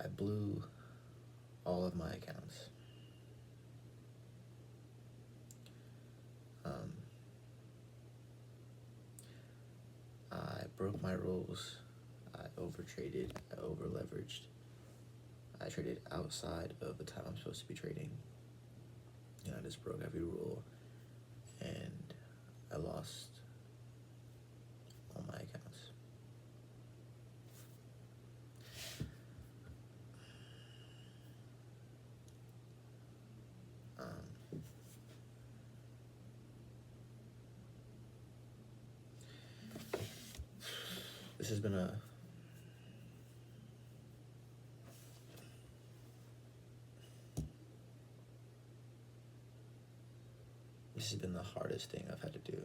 I blew all of my accounts. Um, I broke my rules. I overtraded. I over leveraged. I traded outside of the time I'm supposed to be trading. I just broke every rule, and I lost all my accounts. Um, this has been a this has been the hardest thing I've had to do.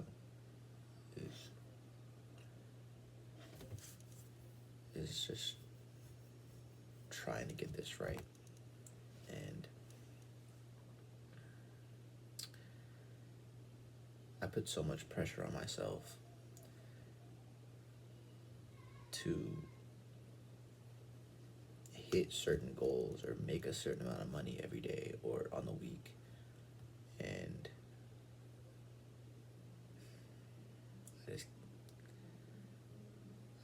Is just trying to get this right, and I put so much pressure on myself to hit certain goals or make a certain amount of money every day or on the week, and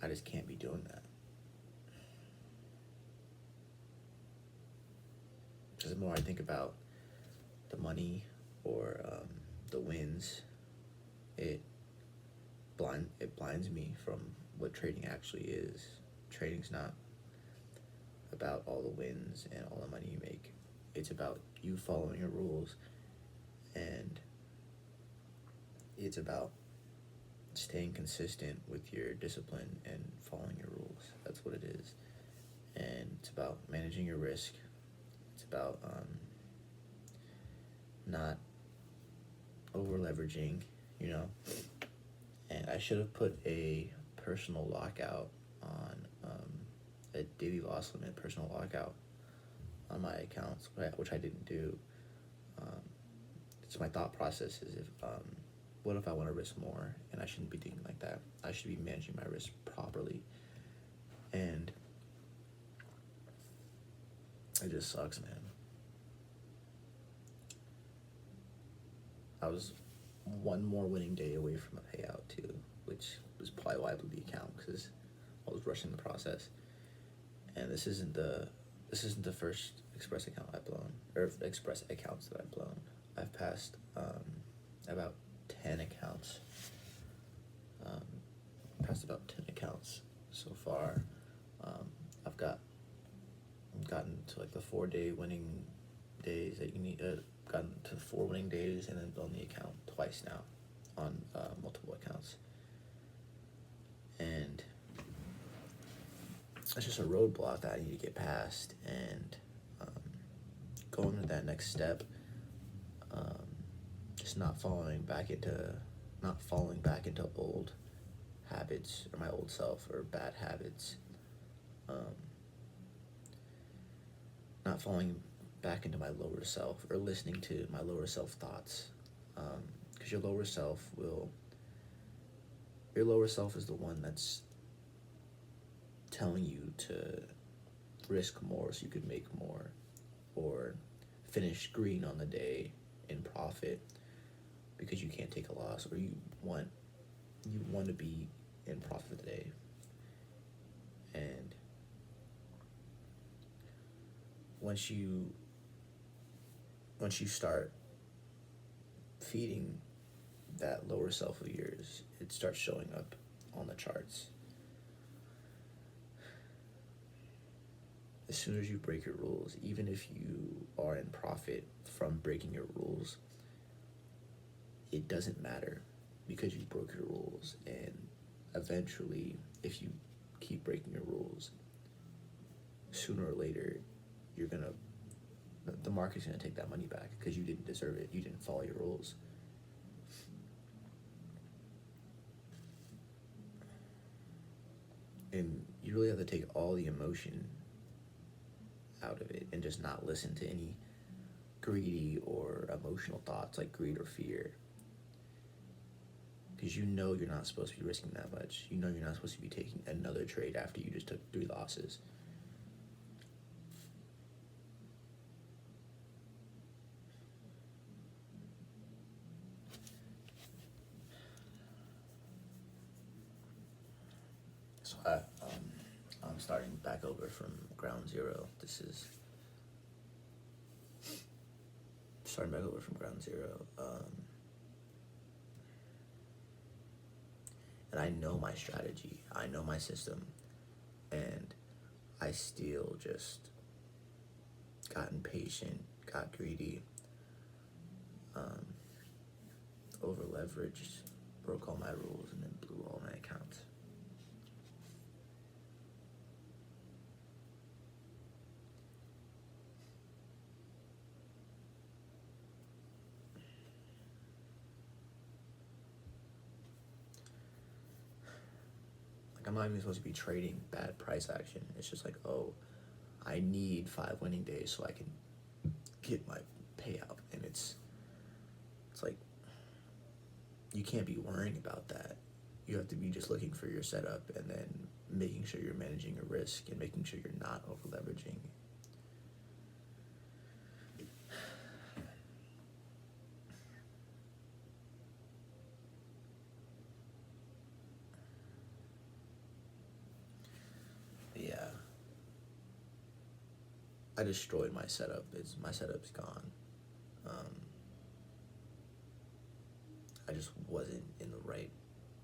I just can't be doing that. Because the more I think about the money or the wins, it blinds me from what trading actually is. Trading's not about all the wins and all the money you make. It's about you following your rules, and it's about staying consistent with your discipline and following your rules. That's what it is. And it's about managing your risk. It's about not over leveraging, And I should have put a personal lockout on a daily loss limit, personal lockout on my accounts, which I didn't do. So my thought process is what if I want to risk more? And I shouldn't be thinking like that. I should be managing my risk properly. And it just sucks, man. I was one more winning day away from a payout too, which was probably why I blew the account, because I was rushing the process. And this isn't the first Express account I've blown, or Express accounts that I've blown. I've passed about 10 accounts. Passed about 10 accounts so far. I've gotten to like the 4-day winning days that you need. Gotten to 4 winning days and then blown the account twice now on multiple accounts. And it's just a roadblock that I need to get past, and going to that next step, just not falling back into old habits or my old self or bad habits, not falling back into my lower self or listening to my lower self thoughts, because your lower self is the one that's telling you to risk more so you could make more, or finish green on the day in profit because you can't take a loss, or you want to be in profit for the day. And once you start feeding that lower self of yours, it starts showing up on the charts. As soon as you break your rules, even if you are in profit from breaking your rules, it doesn't matter, because you broke your rules. And eventually, if you keep breaking your rules, sooner or later, the market's gonna take that money back, because you didn't deserve it. You didn't follow your rules. And you really have to take all the emotion out of it and just not listen to any greedy or emotional thoughts like greed or fear, because you're not supposed to be risking that much. You're not supposed to be taking another trade after you just took 3 losses. So I'm starting back over from ground zero. This is starting back over from ground zero. And I know my strategy. I know my system, and I still just got impatient, got greedy, over leveraged, broke all my rules, and then blew all my accounts. Like, I'm not even supposed to be trading bad price action. It's just like, oh, I need 5 winning days so I can get my payout, and it's like, you can't be worrying about that. You have to be just looking for your setup and then making sure you're managing your risk and making sure you're not over leveraging. Yeah, I destroyed my setup. My setup's gone. I just wasn't in the right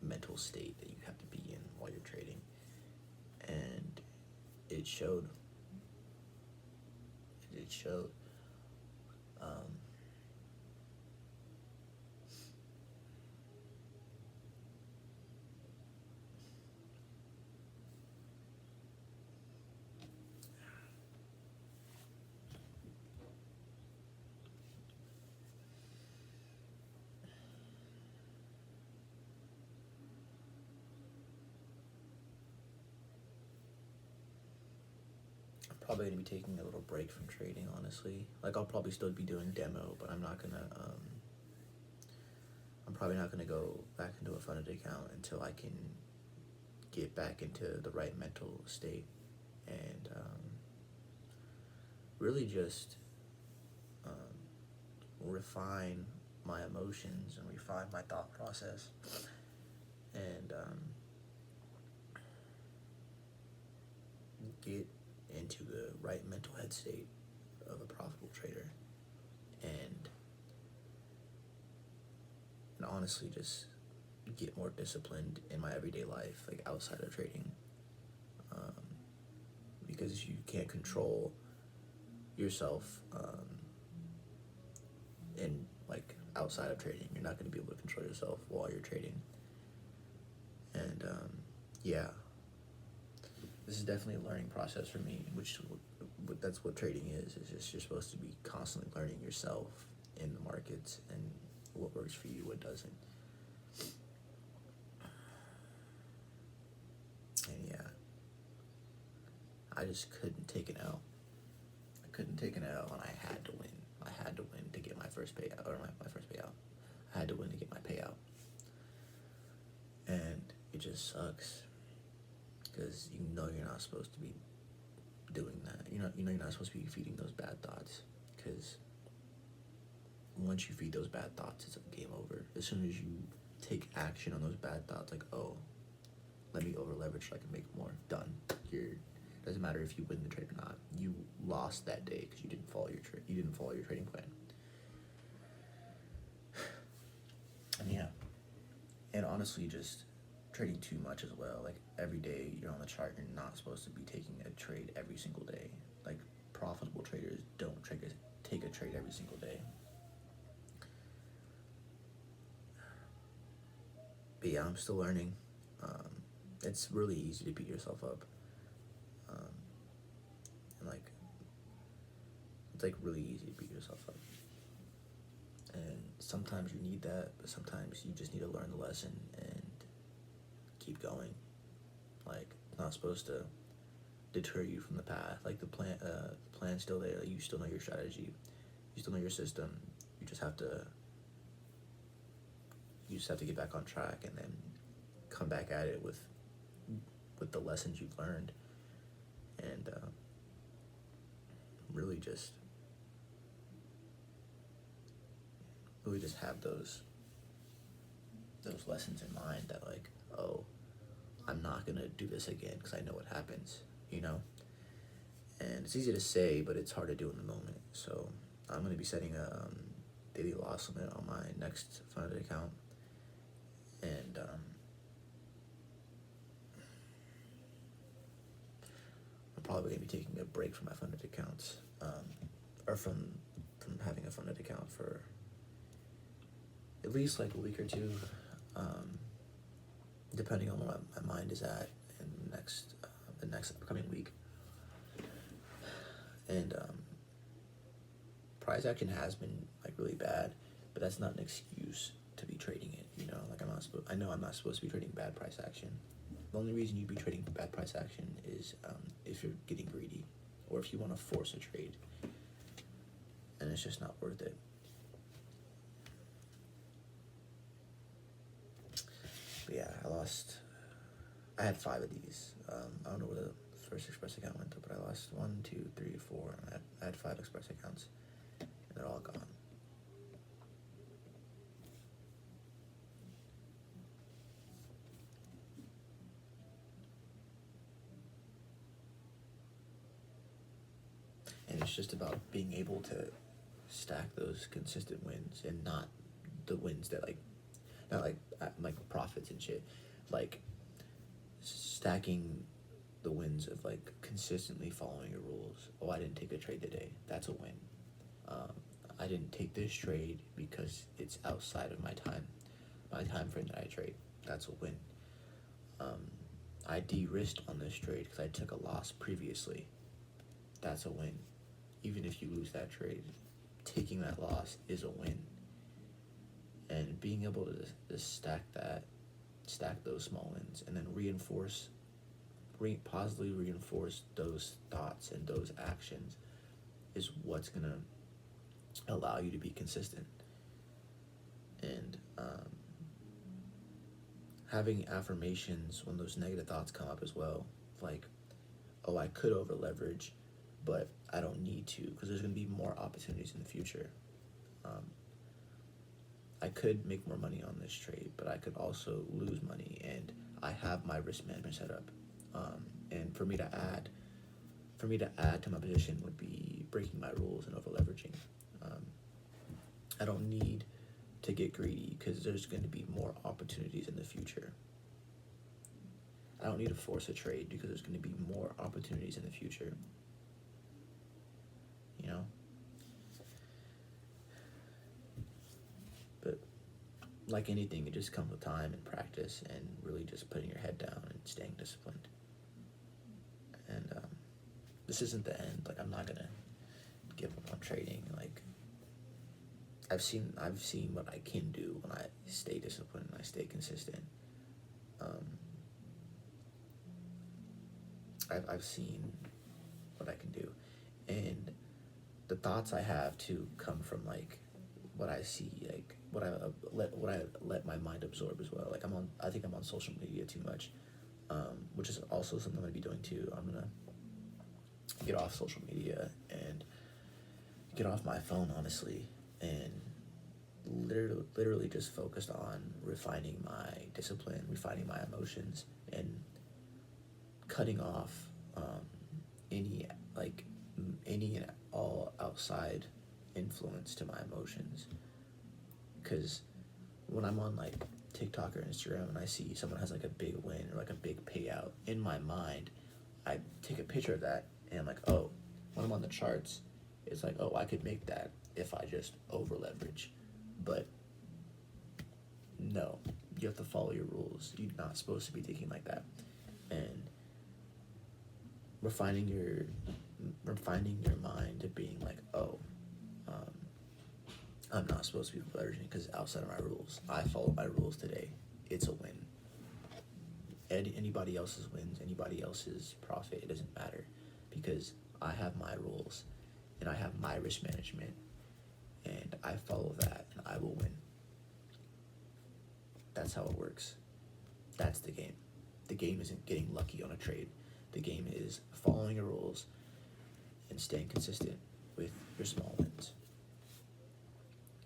mental state that you have to be in while you're trading, and it showed. It showed. Um, I'm probably gonna be taking a little break from trading, honestly. Like, I'll probably still be doing demo, but I'm not gonna. I'm probably not gonna go back into a funded account until I can get back into the right mental state, and really just refine my emotions and refine my thought process, and get into the right mental head state of a profitable trader, and honestly just get more disciplined in my everyday life, like outside of trading, because you can't control yourself, in like outside of trading. You're not going to be able to control yourself while you're trading, and yeah, this is definitely a learning process for me, which that's what trading is. It's just you're supposed to be constantly learning yourself in the markets and what works for you, what doesn't. And yeah, I just couldn't take it out. I couldn't take it out, and I had to win. I had to win to get my first payout, or my first payout. I had to win to get my payout. And it just sucks because you know you're not supposed to be doing that. You know you're not supposed to be feeding those bad thoughts, because once you feed those bad thoughts, it's a game over. As soon as you take action on those bad thoughts, like, oh, let me over leverage so I can make more. Done. Doesn't matter if you win the trade or not. You lost that day because you didn't follow your you didn't follow your trading plan. And yeah, and honestly, just trading too much as well. Like, every day you're on the chart, you're not supposed to be taking a trade every single day. Like, profitable traders don't take a trade every single day. But yeah, I'm still learning. It's really easy to beat yourself up. And like, it's like really easy to beat yourself up. And sometimes you need that, but sometimes you just need to learn the lesson and keep going. Like, it's not supposed to deter you from the path. Like, the plan's still there. Like, you still know your strategy. You still know your system. You just have to. You just have to get back on track and then come back at it with the lessons you've learned, and really just have those lessons in mind, that like, oh, I'm not gonna do this again because I know what happens, you know. And it's easy to say, but it's hard to do in the moment. So I'm gonna be setting a daily loss limit on my next funded account, and I'm probably gonna be taking a break from my funded accounts, or from having a funded account for at least like a week or two, depending on what my mind is at in the next upcoming week. And price action has been like really bad, but that's not an excuse to be trading it. You know, like I know I'm not supposed to be trading bad price action. The only reason you'd be trading bad price action is if you're getting greedy, or if you want to force a trade, and it's just not worth it. But yeah, I had 5 of these. I don't know where the first Express account went to, but I lost 1, 2, 3, 4. I had 5 Express accounts, and they're all gone. And it's just about being able to stack those consistent wins, and not the wins that not like profits and shit, like stacking the wins of like consistently following your rules. Oh, I didn't take a trade today. That's a win. I didn't take this trade because it's outside of my time frame that I trade. That's a win. I de-risked on this trade because I took a loss previously. That's a win. Even if you lose that trade, taking that loss is a win. And being able to stack those small wins, and then positively reinforce those thoughts and those actions, is what's gonna allow you to be consistent. And having affirmations when those negative thoughts come up as well, like, oh, I could over leverage, but I don't need to because there's going to be more opportunities in the future. I could make more money on this trade, but I could also lose money, and I have my risk management set up. And for me to add to my position would be breaking my rules and over leveraging. I don't need to get greedy because there's going to be more opportunities in the future. I don't need to force a trade because there's going to be more opportunities in the future. You know? But like anything, it just comes with time and practice and really just putting your head down and staying disciplined. And this isn't the end. Like, I'm not going to give up on trading. Like, I've seen what I can do when I stay disciplined and I stay consistent. I've seen what I can do, and the thoughts I have too come from like what I see, like what I let my mind absorb as well. Like I think I'm on social media too much, which is also something I'm gonna be doing too. I'm gonna get off social media and get off my phone, honestly, and literally just focused on refining my discipline, refining my emotions, and cutting off any and all outside influence to my emotions. Because when I'm on like TikTok or Instagram and I see someone has like a big win or like a big payout, in my mind I take a picture of that and I'm like, oh, when I'm on the charts, it's like, oh, I could make that if I just over leverage. But no, you have to follow your rules. You're not supposed to be thinking like that. And refining your mind to being like, oh, I'm not supposed to be leveraging because it's outside of my rules. I followed my rules today. It's a win. Anybody else's wins, anybody else's profit, it doesn't matter, because I have my rules and I have my risk management, and I follow that, and I will win. That's how it works. That's the game. The game isn't getting lucky on a trade. The game is following your rules and staying consistent with your small wins.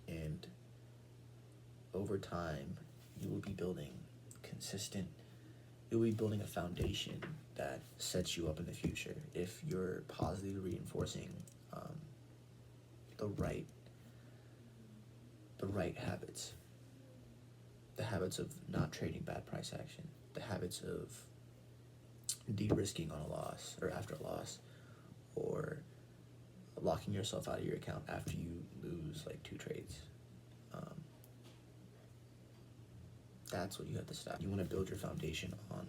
And over time, you will be building consistent you'll be building a foundation that sets you up in the future if you're positively reinforcing the right habits, the habits of not trading bad price action, the habits of de-risking on a loss or after a loss, or locking yourself out of your account after you lose like 2 trades. That's what you have to stop. You want to build your foundation on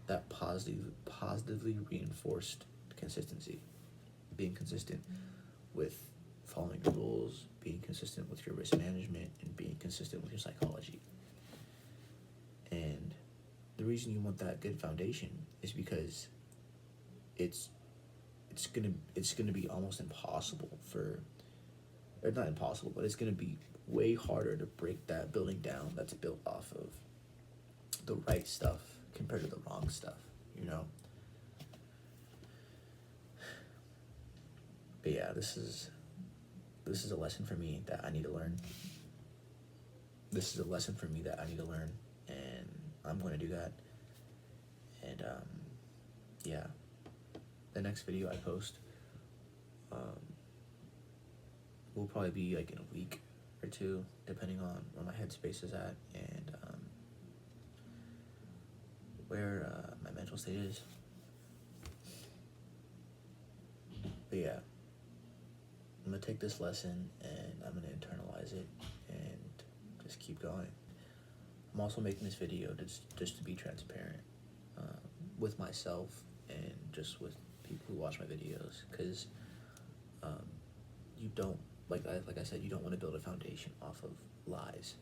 that positively reinforced consistency, being consistent with following your rules, being consistent with your risk management, and being consistent with your psychology. And the reason you want that good foundation is because it's gonna be almost impossible or not impossible, but it's gonna be way harder to break that building down that's built off of the right stuff compared to the wrong stuff, you know? But yeah, this is a lesson for me that I need to learn. This is a lesson for me that I need to learn, and I'm going to do that. And yeah, the next video I post will probably be like in a week or 2, depending on where my headspace is at and where my mental state is. But yeah, I'm gonna take this lesson and I'm gonna internalize it and just keep going. I'm also making this video just to be transparent with myself and just with people who watch my videos, because you don't, like I said, you don't want to build a foundation off of lies.